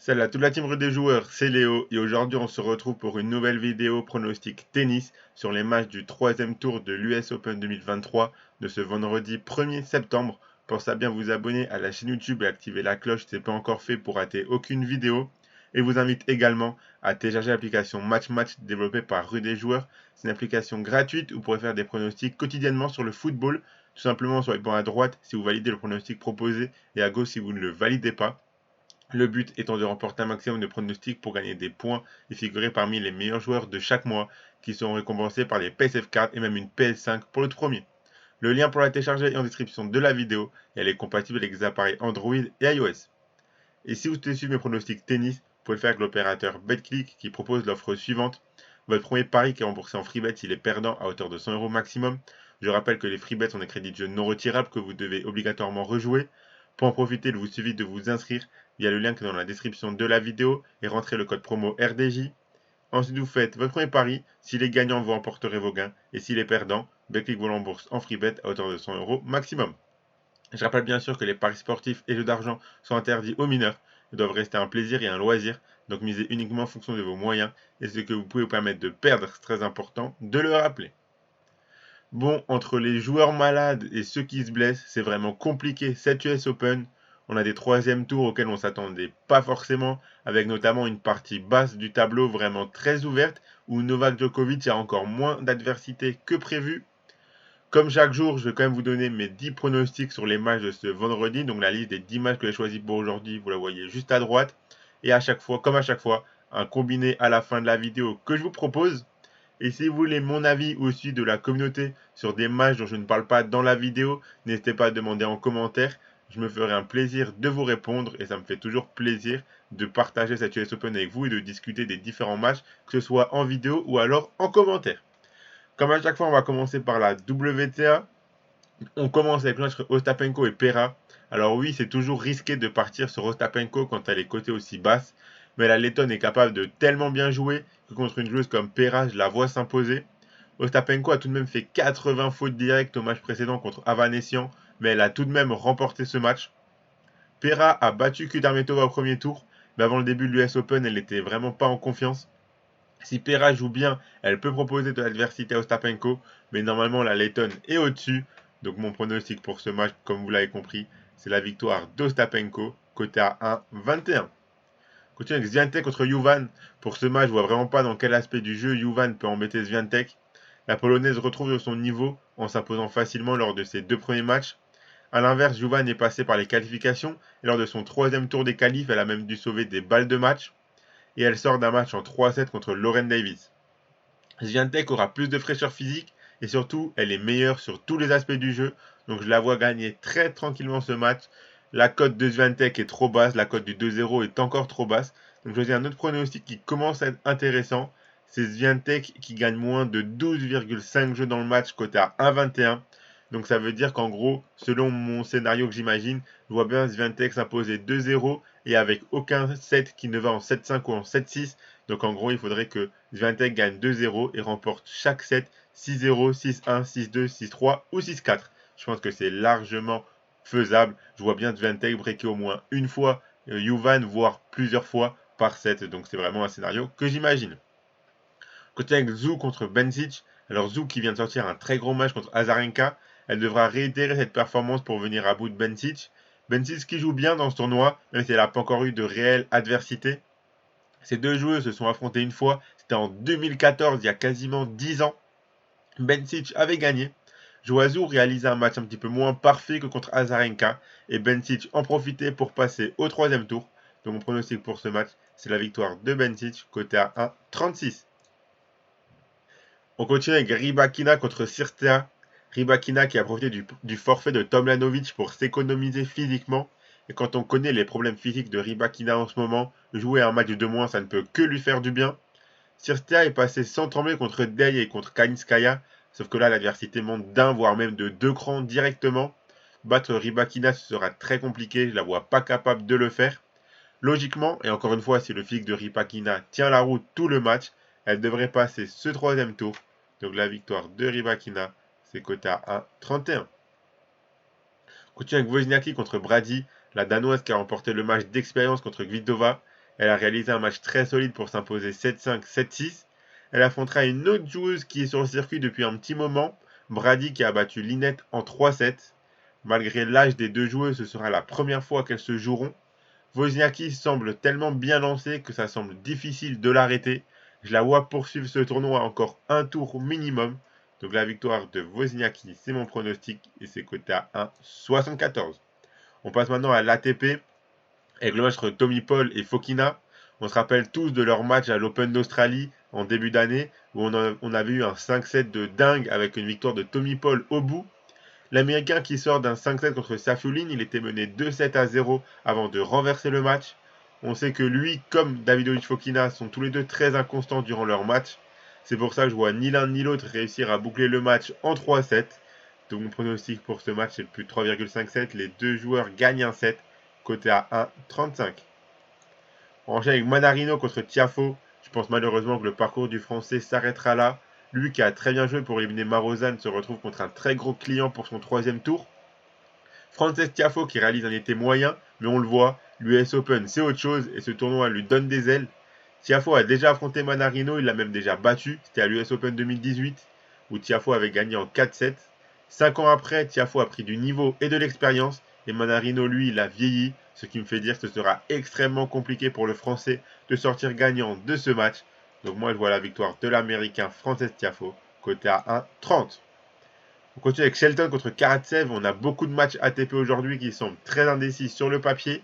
Salut à toute la team Rue des joueurs, c'est Léo et aujourd'hui on se retrouve pour une nouvelle vidéo pronostic tennis sur les matchs du troisième tour de l'US Open 2023 de ce vendredi 1er septembre. Pensez à bien vous abonner à la chaîne YouTube et activer la cloche si ce n'est pas encore fait pour rater aucune vidéo. Et vous invite également à télécharger l'application Match Match développée par Rue des joueurs. C'est une application gratuite où vous pourrez faire des pronostics quotidiennement sur le football, tout simplement sur les bancs à droite si vous validez le pronostic proposé et à gauche si vous ne le validez pas. Le but étant de remporter un maximum de pronostics pour gagner des points et figurer parmi les meilleurs joueurs de chaque mois qui seront récompensés par les PSF cards et même une PS5 pour le tout premier. Le lien pour la télécharger est en description de la vidéo et elle est compatible avec les appareils Android et iOS. Et si vous souhaitez suivre mes pronostics tennis, vous pouvez le faire avec l'opérateur BetClick qui propose l'offre suivante. Votre premier pari qui est remboursé en freebet s'il est perdant à hauteur de 100 euros maximum. Je rappelle que les freebets sont des crédits de jeu non retirables que vous devez obligatoirement rejouer. Pour en profiter, il vous suffit de vous inscrire via le lien qui est dans la description de la vidéo et rentrer le code promo RDJ. Ensuite, vous faites votre premier pari. S'il est gagnant, vous remporterez vos gains. Et s'il est perdant, BetClick vous rembourse en freebet à hauteur de 100 euros maximum. Je rappelle bien sûr que les paris sportifs et jeux d'argent sont interdits aux mineurs. Ils doivent rester un plaisir et un loisir, donc misez uniquement en fonction de vos moyens et ce que vous pouvez vous permettre de perdre, c'est très important de le rappeler. Bon, entre les joueurs malades et ceux qui se blessent, c'est vraiment compliqué cette US Open. On a des troisièmes tours auxquels on s'attendait pas forcément, avec notamment une partie basse du tableau vraiment très ouverte, où Novak Djokovic a encore moins d'adversité que prévu. Comme chaque jour, je vais quand même vous donner mes 10 pronostics sur les matchs de ce vendredi. Donc la liste des 10 matchs que j'ai choisis pour aujourd'hui, vous la voyez juste à droite. Et à chaque fois, comme à chaque fois, un combiné à la fin de la vidéo que je vous propose. Et si vous voulez mon avis aussi de la communauté sur des matchs dont je ne parle pas dans la vidéo, n'hésitez pas à demander en commentaire. Je me ferai un plaisir de vous répondre et ça me fait toujours plaisir de partager cette US Open avec vous et de discuter des différents matchs, que ce soit en vidéo ou alors en commentaire. Comme à chaque fois, on va commencer par la WTA. On commence avec le match entre Ostapenko et Pera. Alors oui, c'est toujours risqué de partir sur Ostapenko quand elle est cotée aussi basse, mais la Lettonne est capable de tellement bien jouer que contre une joueuse comme Pera, je la vois s'imposer. Ostapenko a tout de même fait 80 fautes directes au match précédent contre Avanesian, mais elle a tout de même remporté ce match. Pera a battu Kudermetova au premier tour, mais avant le début de l'US Open, elle n'était vraiment pas en confiance. Si Pera joue bien, elle peut proposer de l'adversité à Ostapenko, mais normalement la Lettonne est au-dessus. Donc mon pronostic pour ce match, comme vous l'avez compris, c'est la victoire d'Ostapenko, côté à 1,21. Continue avec Swiatek contre Juvan. Pour ce match, je vois vraiment pas dans quel aspect du jeu Juvan peut embêter Swiatek. La Polonaise retrouve son niveau en s'imposant facilement lors de ses deux premiers matchs. A l'inverse, Juvan est passé par les qualifications et lors de son troisième tour des qualifs, elle a même dû sauver des balles de match et elle sort d'un match en 3-7 contre Lauren Davis. Swiatek aura plus de fraîcheur physique et surtout elle est meilleure sur tous les aspects du jeu, donc je la vois gagner très tranquillement ce match. La cote de Swiatek est trop basse, la cote du 2-0 est encore trop basse, donc je choisis un autre pronostic qui commence à être intéressant, c'est Swiatek qui gagne moins de 12,5 jeux dans le match coté à 1,21. Donc ça veut dire qu'en gros, selon mon scénario que j'imagine, je vois bien Swiatek s'imposer 2-0 et avec aucun set qui ne va en 7-5 ou en 7-6. Donc en gros, il faudrait que Swiatek gagne 2-0 et remporte chaque set 6-0, 6-1, 6-2, 6-3 ou 6-4. Je pense que c'est largement faisable. Je vois bien Swiatek breaker au moins une fois Juvan, voire plusieurs fois par set. Donc c'est vraiment un scénario que j'imagine. Côté avec Zhou contre Bencic. Alors Zhou qui vient de sortir un très gros match contre Azarenka. Elle devra réitérer cette performance pour venir à bout de Bencic. Bencic qui joue bien dans ce tournoi, même si elle n'a pas encore eu de réelle adversité. Ces deux joueurs se sont affrontés une fois, c'était en 2014, il y a quasiment 10 ans. Bencic avait gagné. Joazou réalisait un match un petit peu moins parfait que contre Azarenka et Bencic en profitait pour passer au troisième tour. Donc mon pronostic pour ce match, c'est la victoire de Bencic, côté à 1,36. On continue avec Rybakina contre Sirtea. Rybakina qui a profité du forfait de Tomljanovic pour s'économiser physiquement. Et quand on connaît les problèmes physiques de Rybakina en ce moment, jouer un match de moins, ça ne peut que lui faire du bien. Sirtea est passé sans trembler contre Dey et contre Kalinskaya, sauf que là l'adversité monte d'un voire même de deux crans directement. Battre Rybakina ce sera très compliqué, je la vois pas capable de le faire. Logiquement, et encore une fois, si le physique de Rybakina tient la route tout le match, elle devrait passer ce troisième tour. Donc la victoire de Rybakina, c'est coté à 1,31. Continue avec Wozniacki contre Brady, la Danoise qui a remporté le match d'expérience contre Kvitova. Elle a réalisé un match très solide pour s'imposer 7-5, 7-6. Elle affrontera une autre joueuse qui est sur le circuit depuis un petit moment, Brady, qui a battu Linette en 3-7. Malgré l'âge des deux joueuses, ce sera la première fois qu'elles se joueront. Wozniacki semble tellement bien lancée que ça semble difficile de l'arrêter. Je la vois poursuivre ce tournoi encore un tour minimum. Donc la victoire de Wozniacki, c'est mon pronostic et c'est coté à 1,74. On passe maintenant à l'ATP avec le match entre Tommy Paul et Fokina. On se rappelle tous de leur match à l'Open d'Australie en début d'année où on avait eu un 5-7 de dingue avec une victoire de Tommy Paul au bout. L'Américain qui sort d'un 5-7 contre Safiullin, il était mené 2-7-0 avant de renverser le match. On sait que lui, comme Davidovich Fokina, sont tous les deux très inconstants durant leur match. C'est pour ça que je vois ni l'un ni l'autre réussir à boucler le match en 3-7. Donc mon pronostic pour ce match est le plus de 3,57. Les deux joueurs gagnent un set, coté à 1,35. On enchaîne avec Manarino contre Tiafoe. Je pense malheureusement que le parcours du Français s'arrêtera là. Lui qui a très bien joué pour éliminer Marozan se retrouve contre un très gros client pour son troisième tour. Frances Tiafoe qui réalise un été moyen, mais on le voit, l'US Open c'est autre chose et ce tournoi lui donne des ailes. Tiafoe a déjà affronté Manarino, il l'a même déjà battu, c'était à l'US Open 2018 où Tiafoe avait gagné en 4-7. 5 ans après, Tiafoe a pris du niveau et de l'expérience et Manarino lui il a vieilli, ce qui me fait dire que ce sera extrêmement compliqué pour le Français de sortir gagnant de ce match. Donc moi je vois la victoire de l'Américain Frances Tiafoe, côté à 1,30. On continue avec Shelton contre Karatsev. On a beaucoup de matchs ATP aujourd'hui qui semblent très indécis sur le papier.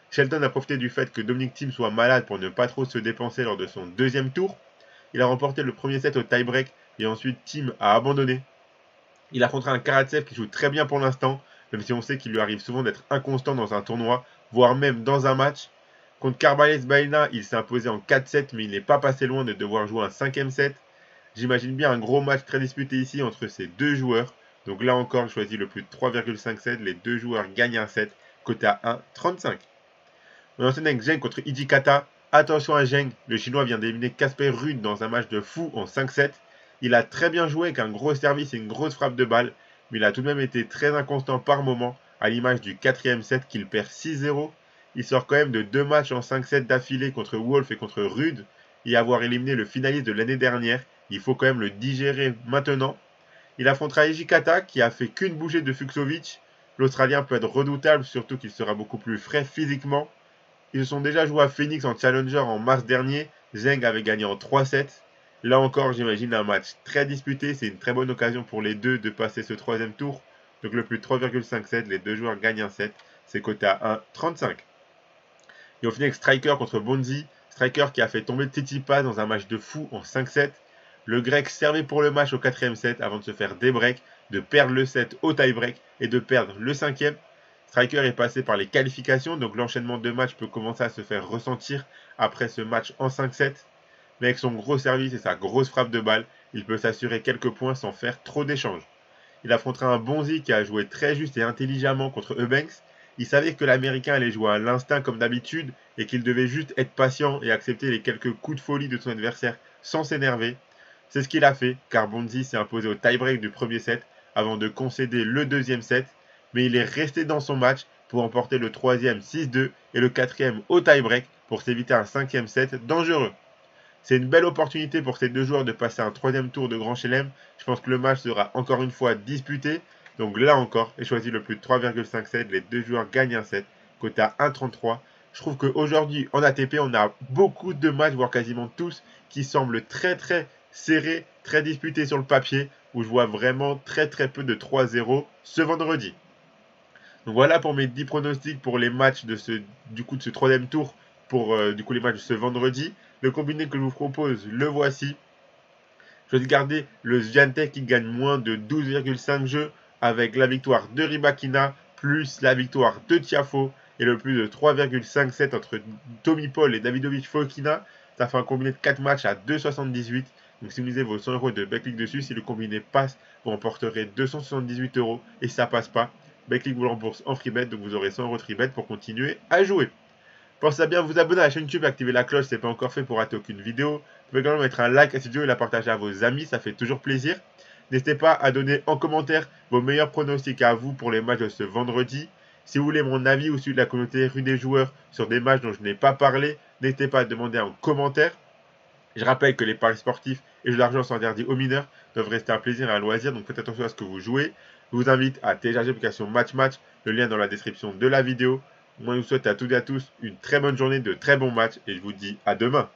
Shelton a profité du fait que Dominic Thiem soit malade pour ne pas trop se dépenser lors de son deuxième tour. Il a remporté le premier set au tie-break et ensuite Thiem a abandonné. Il affrontera un Karatsev qui joue très bien pour l'instant, même si on sait qu'il lui arrive souvent d'être inconstant dans un tournoi, voire même dans un match. Contre Carballés Baena, il s'est imposé en 4-7, mais il n'est pas passé loin de devoir jouer un cinquième set. J'imagine bien un gros match très disputé ici entre ces deux joueurs. Donc là encore, je choisis le plus de 3,57. Les deux joueurs gagnent un set, coté à 1,35. On enchaîne avec Zheng contre Ijikata. Attention à Zheng, le Chinois vient d'éliminer Casper Ruud dans un match de fou en 5-7. Il a très bien joué avec un gros service et une grosse frappe de balle, mais il a tout de même été très inconstant par moment, à l'image du quatrième set qu'il perd 6-0. Il sort quand même de deux matchs en 5-7 d'affilée contre Wolf et contre Ruud, et avoir éliminé le finaliste de l'année dernière, il faut quand même le digérer maintenant. Il affrontera Ijikata qui a fait qu'une bouchée de Fucsovic. L'Australien peut être redoutable, surtout qu'il sera beaucoup plus frais physiquement. Ils se sont déjà joués à Phoenix en Challenger en mars dernier. Zheng avait gagné en 3-7. Là encore, j'imagine un match très disputé. C'est une très bonne occasion pour les deux de passer ce troisième tour. Donc le plus de 3,57, les deux joueurs gagnent un set. C'est coté à 1,35. Et on finit avec Striker contre Bonzi. Striker qui a fait tomber Tsitsipas dans un match de fou en 5-7. Le grec servait pour le match au quatrième set avant de se faire débreak, de perdre le set au tie-break et de perdre le cinquième. Striker est passé par les qualifications, donc l'enchaînement de matchs peut commencer à se faire ressentir après ce match en 5-7. Mais avec son gros service et sa grosse frappe de balle, il peut s'assurer quelques points sans faire trop d'échanges. Il affrontera un Bonzi qui a joué très juste et intelligemment contre Eubanks. Il savait que l'Américain allait jouer à l'instinct comme d'habitude et qu'il devait juste être patient et accepter les quelques coups de folie de son adversaire sans s'énerver. C'est ce qu'il a fait, car Bonzi s'est imposé au tie-break du premier set avant de concéder le deuxième set, mais il est resté dans son match pour emporter le troisième 6-2 et le quatrième au tie-break pour s'éviter un cinquième set dangereux. C'est une belle opportunité pour ces deux joueurs de passer un troisième tour de Grand Chelem. Je pense que le match sera encore une fois disputé. Donc là encore, j'ai choisi le plus de 3,57. Les deux joueurs gagnent un set, coté à 1,33. Je trouve qu'aujourd'hui, en ATP, on a beaucoup de matchs, voire quasiment tous, qui semblent très très serrés, très disputés sur le papier, où je vois vraiment très très peu de 3-0 ce vendredi. Donc voilà pour mes 10 pronostics pour les matchs de ce troisième tour, pour les matchs de ce vendredi. Le combiné que je vous propose, le voici. Je vais garder le Swiatek qui gagne moins de 12,5 jeux avec la victoire de Rybakina plus la victoire de Tiafoe et le plus de 3,57 entre Tommy Paul et Davidovich Fokina. Ça fait un combiné de 4 matchs à 2,78. Donc si vous misez vos 100 euros de Betclic dessus, si le combiné passe, vous remporterez 278 euros. Et si ça passe pas, Betclic vous le rembourse en freebet, donc vous aurez 100 euros de freebet pour continuer à jouer. Pensez à bien vous abonner à la chaîne YouTube et activer la cloche si ce n'est pas encore fait pour rater aucune vidéo. Vous pouvez également mettre un like à cette vidéo et la partager à vos amis, ça fait toujours plaisir. N'hésitez pas à donner en commentaire vos meilleurs pronostics à vous pour les matchs de ce vendredi. Si vous voulez mon avis ou celui de la communauté rue des joueurs sur des matchs dont je n'ai pas parlé, N'hésitez pas à demander en commentaire. Je rappelle que les paris sportifs et le jeu d'argent sont interdits aux mineurs, doivent rester un plaisir et un loisir, donc faites attention à ce que vous jouez. Je vous invite à télécharger l'application Match, le lien dans la description de la vidéo. Moi, je vous souhaite à toutes et à tous une très bonne journée, de très bons matchs, et je vous dis à demain.